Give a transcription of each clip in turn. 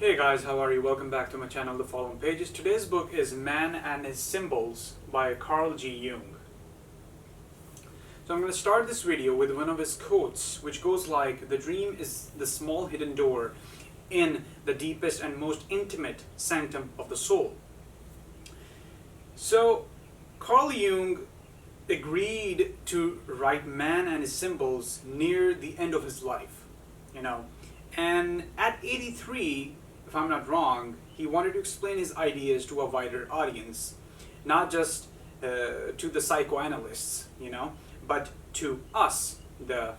Hey guys, how are you? Welcome back to my channel, The Following Pages. Today's book is Man and His Symbols by Carl Jung. So I'm going to start this video with one of his quotes, which goes like, "The dream is the small hidden door in the deepest and most intimate sanctum of the soul." So Carl Jung agreed to write Man and His Symbols near the end of his life, and at 83, if I'm not wrong, he wanted to explain his ideas to a wider audience, not just to the psychoanalysts, but to us, the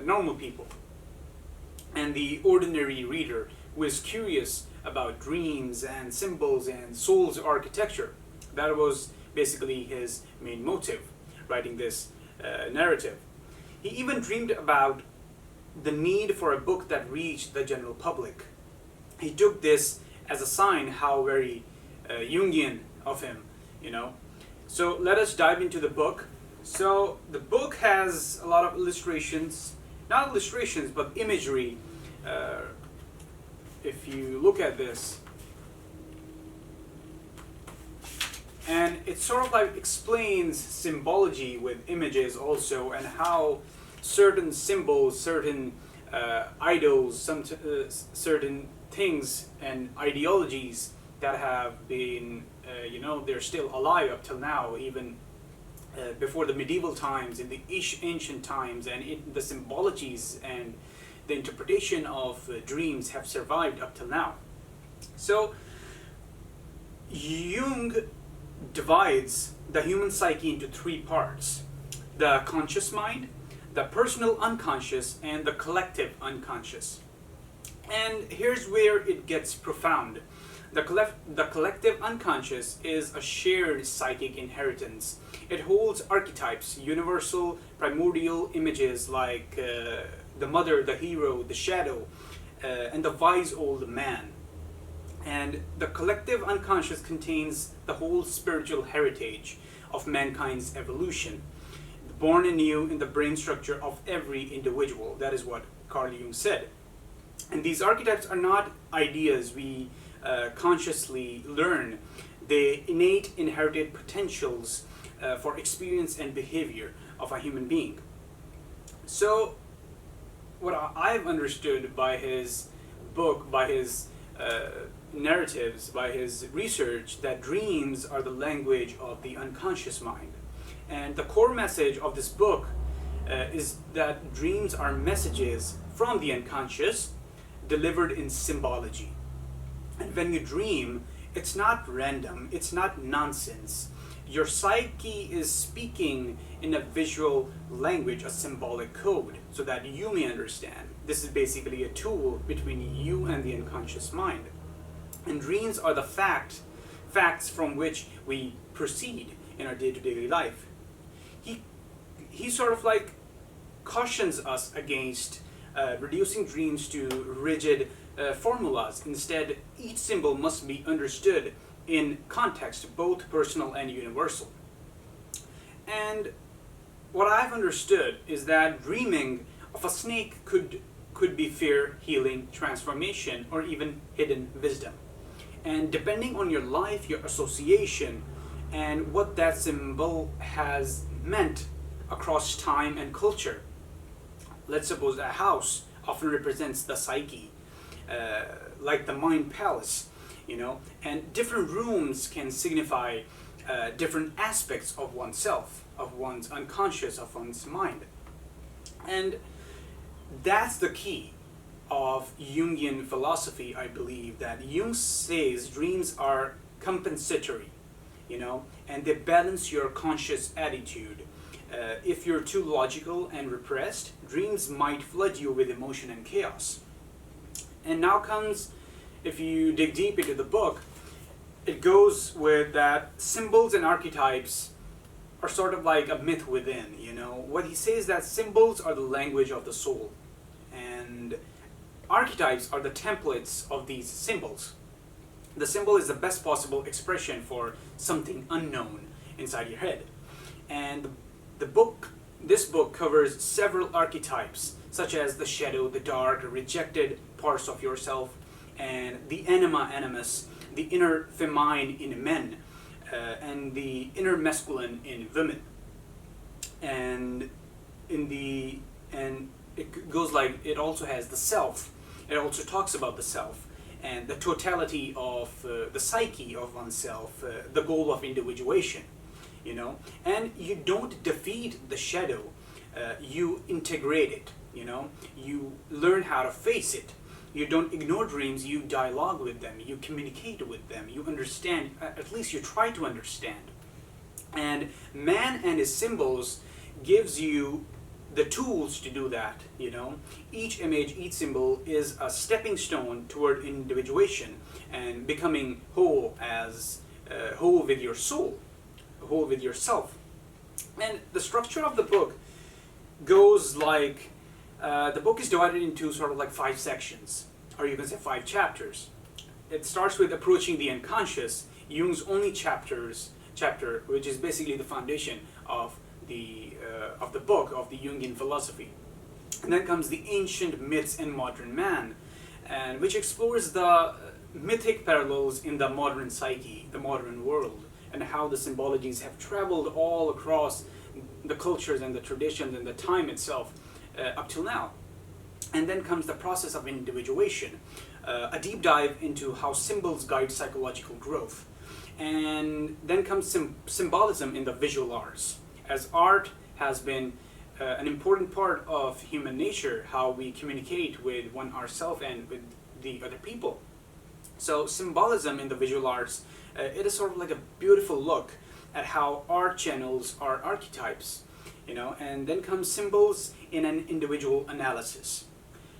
normal people, and the ordinary reader who is curious about dreams and symbols and soul's architecture. That was basically his main motive, writing this narrative. He even dreamed about the need for a book that reached the general public. He took this as a sign how very Jungian of him, So let us dive into the book. So the book has a lot of illustrations, not illustrations, but imagery. If you look at this, and it sort of like explains symbology with images also, and how certain symbols, certain idols, certain things and ideologies that have been, they're still alive up till now, even before the medieval times, in the ancient times, and the symbologies and the interpretation of dreams have survived up till now. So Jung divides the human psyche into three parts: the conscious mind, the personal unconscious, and the collective unconscious. And here's where it gets profound. The collective unconscious is a shared psychic inheritance. It holds archetypes, universal primordial images like the mother, the hero, the shadow, and the wise old man. And the collective unconscious contains the whole spiritual heritage of mankind's evolution, born anew in the brain structure of every individual. That is what Carl Jung said. And these archetypes are not ideas we consciously learn. They innate inherited potentials for experience and behavior of a human being. So what I've understood by his book, by his narratives, by his research, that dreams are the language of the unconscious mind. And the core message of this book is that dreams are messages from the unconscious delivered in symbology. And when you dream, it's not random, it's not nonsense. Your psyche is speaking in a visual language, a symbolic code, so that you may understand. This is basically a tool between you and the unconscious mind. And dreams are the facts from which we proceed in our day-to-day life. He sort of like cautions us against reducing dreams to rigid formulas. Instead, each symbol must be understood in context, both personal and universal. And what I've understood is that dreaming of a snake could be fear, healing, transformation, or even hidden wisdom. And depending on your life, your association, and what that symbol has meant across time and culture. Let's suppose a house often represents the psyche, like the mind palace, and different rooms can signify different aspects of oneself, of one's unconscious, of one's mind. And that's the key of Jungian philosophy, I believe, that Jung says dreams are compensatory, and they balance your conscious attitude. If you're too logical and repressed, dreams might flood you with emotion and chaos. And now comes, if you dig deep into the book, it goes with that symbols and archetypes are sort of like a myth within, What he says, that symbols are the language of the soul, and archetypes are the templates of these symbols. The symbol is the best possible expression for something unknown inside your head. And this book covers several archetypes, such as the shadow, the dark, rejected parts of yourself, and the anima, animus, the inner feminine in men, and the inner masculine in women. And it goes like, it also has the self. It also talks about the self and the totality of the psyche of oneself, the goal of individuation, and you don't defeat the shadow, you integrate it, you learn how to face it. You don't ignore dreams, you dialogue with them, you communicate with them, you understand, at least you try to understand. And man and his symbols gives you the tools to do that, Each image, each symbol is a stepping stone toward individuation and becoming whole whole with your soul, whole with yourself. And the structure of the book goes like, the book is divided into sort of like 5 sections, or you can say 5 chapters. It starts with approaching the unconscious, Jung's only chapter, which is basically the foundation of the book of the Jungian philosophy. And then comes the ancient myths and modern man, and which explores the mythic parallels in the modern psyche, the modern world, and how the symbologies have traveled all across the cultures and the traditions and the time itself up till now. And then comes the process of individuation, a deep dive into how symbols guide psychological growth. And then comes symbolism in the visual arts, as art has been an important part of human nature, how we communicate with ourselves and with the other people. So symbolism in the visual arts, it is sort of like a beautiful look at how art channels are archetypes, and then comes symbols in an individual analysis.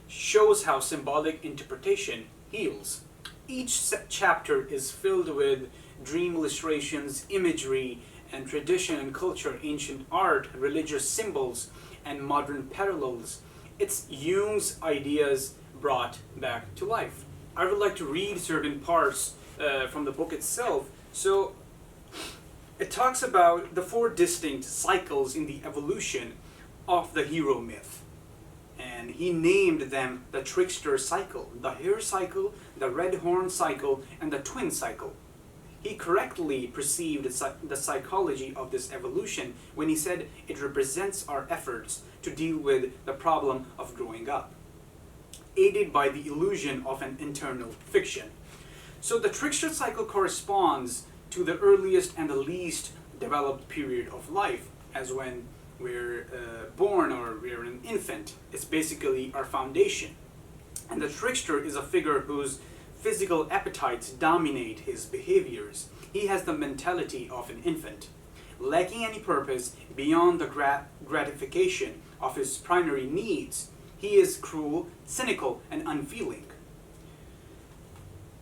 Shows how symbolic interpretation heals. Each chapter is filled with dream illustrations, imagery, and tradition and culture, ancient art, religious symbols, and modern parallels. It's Jung's ideas brought back to life. I would like to read certain parts from the book itself. So it talks about the 4 distinct cycles in the evolution of the hero myth. And he named them the trickster cycle, the hare cycle, the red horn cycle, and the twin cycle. He correctly perceived the psychology of this evolution when he said it represents our efforts to deal with the problem of growing up, aided by the illusion of an internal fiction. So the trickster cycle corresponds to the earliest and the least developed period of life, as when we're born or we're an infant. It's basically our foundation. And the trickster is a figure whose physical appetites dominate his behaviors. He has the mentality of an infant, lacking any purpose beyond the gratification of his primary needs. He is cruel, cynical, and unfeeling.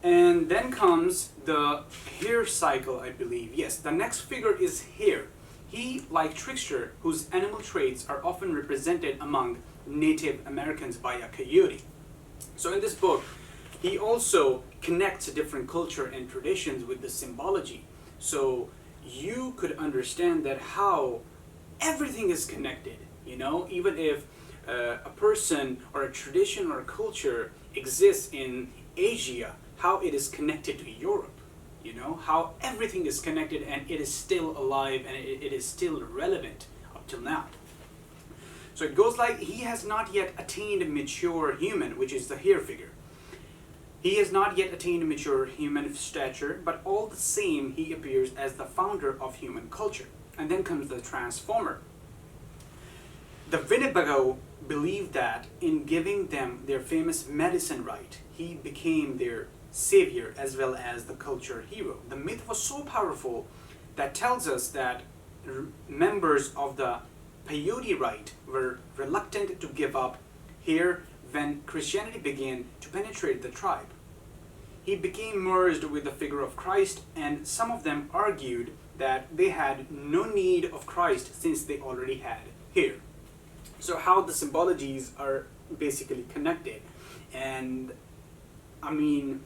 And then comes the hare cycle, I believe. Yes, the next figure is hare. He, like trickster, whose animal traits are often represented among Native Americans by a coyote. So in this book, he also connects different culture and traditions with the symbology. So you could understand that how everything is connected, even if a person or a tradition or a culture exists in Asia, how it is connected to Europe, how everything is connected and it is still alive and it is still relevant up till now. So it goes like, he has not yet attained mature human, which is the hare figure. He has not yet attained mature human stature, but all the same he appears as the founder of human culture. And then comes the transformer. The Winnebago believed that in giving them their famous medicine right, he became their savior as well as the culture hero. The myth was so powerful that tells us that members of the peyote rite were reluctant to give up here when Christianity began to penetrate the tribe. He became merged with the figure of Christ, and some of them argued that they had no need of Christ since they already had here. So how the symbologies are basically connected. And I mean,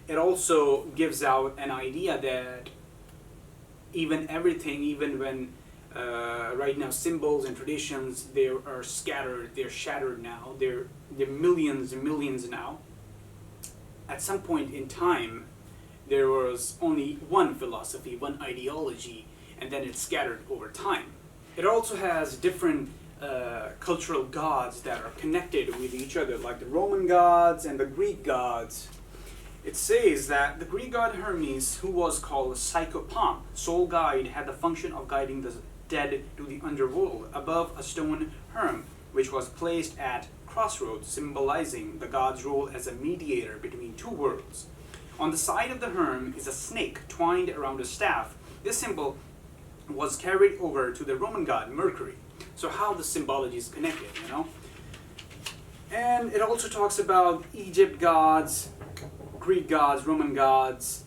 it also gives out an idea that even when right now symbols and traditions, they are scattered, they're shattered now, they're millions and millions now. at some point in time, there was only one philosophy, one ideology, and then it scattered over time. It also has different cultural gods that are connected with each other, like the Roman gods and the Greek gods. It says that the Greek god Hermes, who was called psychopomp, soul guide, had the function of guiding the dead to the underworld above a stone herm, which was placed at crossroads, symbolizing the god's role as a mediator between two worlds. On the side of the herm is a snake twined around a staff. This symbol was carried over to the Roman god Mercury. So how the symbology is connected, you know? And it also talks about Egypt gods, Greek gods, Roman gods.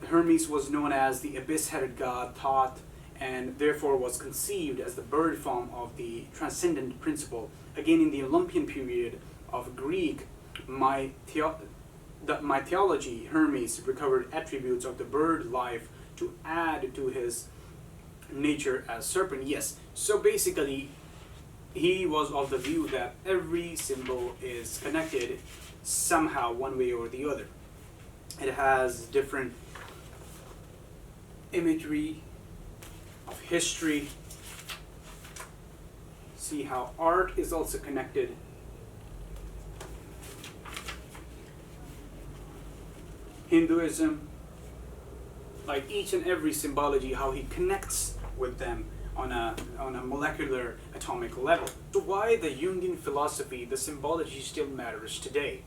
Hermes was known as the abyss-headed god Thoth, and therefore was conceived as the bird form of the transcendent principle. Again, in the Olympian period of Greek mythology, Hermes recovered attributes of the bird life to add to his nature as serpent. Yes, so basically he was of the view that every symbol is connected somehow, one way or the other. It has different imagery of history. See how art is also connected. Hinduism, like each and every symbology, how he connects with them on a molecular atomic level. So why the Jungian philosophy, the symbology still matters today?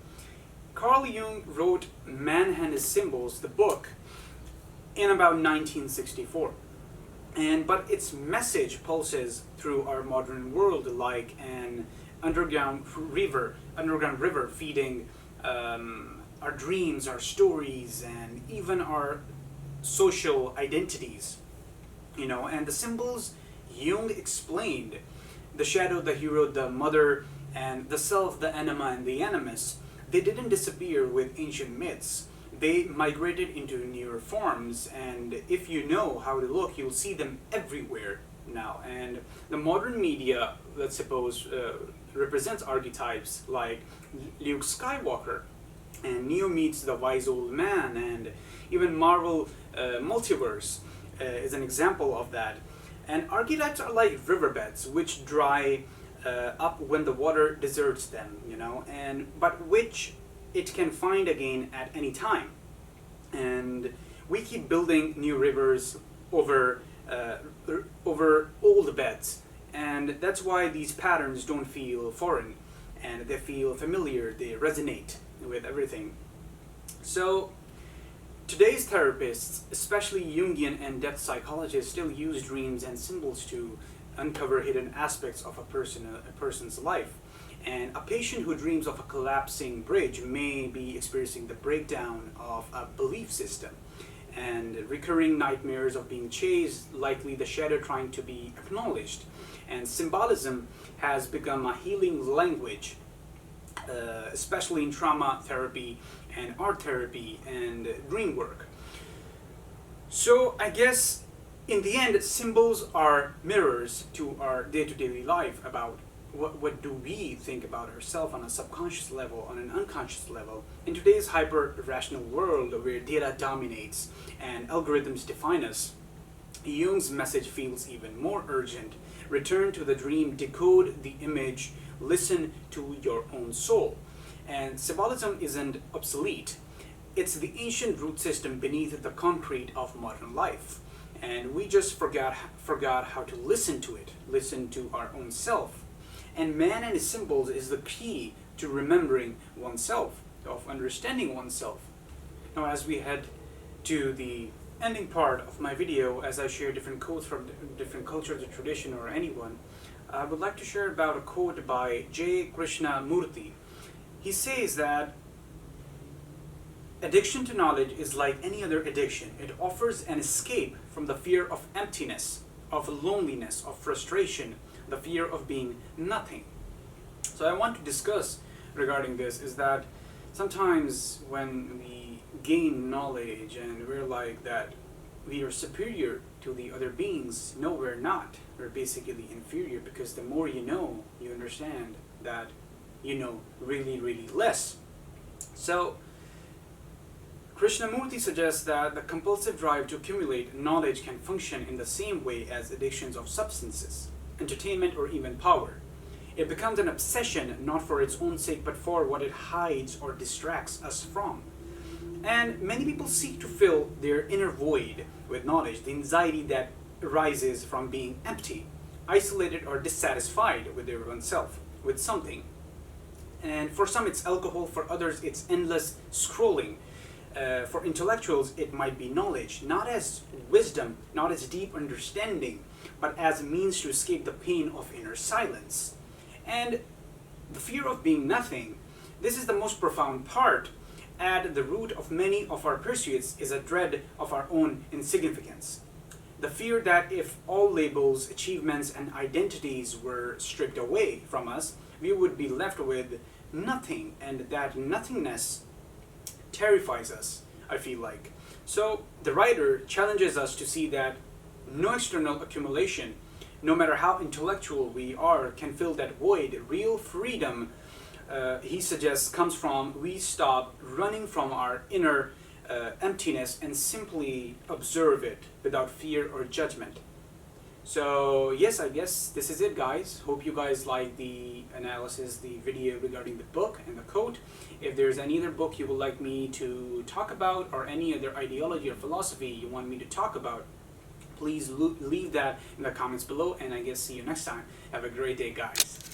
Carl Jung wrote Man and His Symbols, the book, in about 1964. But its message pulses through our modern world like an underground river feeding our dreams, our stories, and even our social identities. You know, and the symbols Jung explained, the shadow, the hero, the mother, and the self, the anima, and the animus, they didn't disappear with ancient myths. They migrated into newer forms, and if you know how to look, you'll see them everywhere now. And the modern media, let's suppose, represents archetypes like Luke Skywalker, and Neo meets the wise old man, and even Marvel Multiverse is an example of that. And archetypes are like riverbeds which dry up when the water deserts them, you know, but which it can find again at any time. And we keep building new rivers over old beds, and that's why these patterns don't feel foreign, and they feel familiar. They resonate with everything. So today's therapists, especially Jungian and depth psychologists, still use dreams and symbols to uncover hidden aspects of a person's life. And a patient who dreams of a collapsing bridge may be experiencing the breakdown of a belief system, and recurring nightmares of being chased, likely the shadow trying to be acknowledged. And symbolism has become a healing language, especially in trauma therapy and art therapy and dream work. So I guess in the end, symbols are mirrors to our day-to-day life about what do we think about ourselves on a subconscious level, on an unconscious level. In today's hyper-rational world where data dominates and algorithms define us, Jung's message feels even more urgent. Return to the dream, decode the image, listen to your own soul. And symbolism isn't obsolete. It's the ancient root system beneath the concrete of modern life. And we just forgot how to listen to it, listen to our own self. And Man and His Symbols is the key to remembering oneself, of understanding oneself. Now, as we head to the ending part of my video, as I share different quotes from different cultures or tradition or anyone, I would like to share about a quote by J. Krishnamurti. He says that addiction to knowledge is like any other addiction. It offers an escape from the fear of emptiness, of loneliness, of frustration, the fear of being nothing. So I want to discuss regarding this is that sometimes when we gain knowledge and we're like that we are superior to the other beings, no, we're not. We're basically inferior, because the more you know, you understand that you know really, really less. So, Krishnamurti suggests that the compulsive drive to accumulate knowledge can function in the same way as addictions of substances, entertainment, or even power. It becomes an obsession not for its own sake but for what it hides or distracts us from. And many people seek to fill their inner void with knowledge, the anxiety that arises from being empty, isolated, or dissatisfied with their own self, with something. And for some, it's alcohol, for others, it's endless scrolling. For intellectuals, it might be knowledge, not as wisdom, not as deep understanding, but as a means to escape the pain of inner silence. And the fear of being nothing, this is the most profound part. At the root of many of our pursuits is a dread of our own insignificance. The fear that if all labels, achievements, and identities were stripped away from us, we would be left with nothing, and that nothingness terrifies us, I feel like. So the writer challenges us to see that no external accumulation, no matter how intellectual we are, can fill that void. Real freedom, he suggests, comes from we stop running from our inner emptiness and simply observe it without fear or judgment. So yes, I guess this is it, guys. Hope you guys like the analysis, the video regarding the book and the quote. If there's any other book you would like me to talk about, or any other ideology or philosophy you want me to talk about, please leave that in the comments below, and I guess see you next time. Have a great day, guys.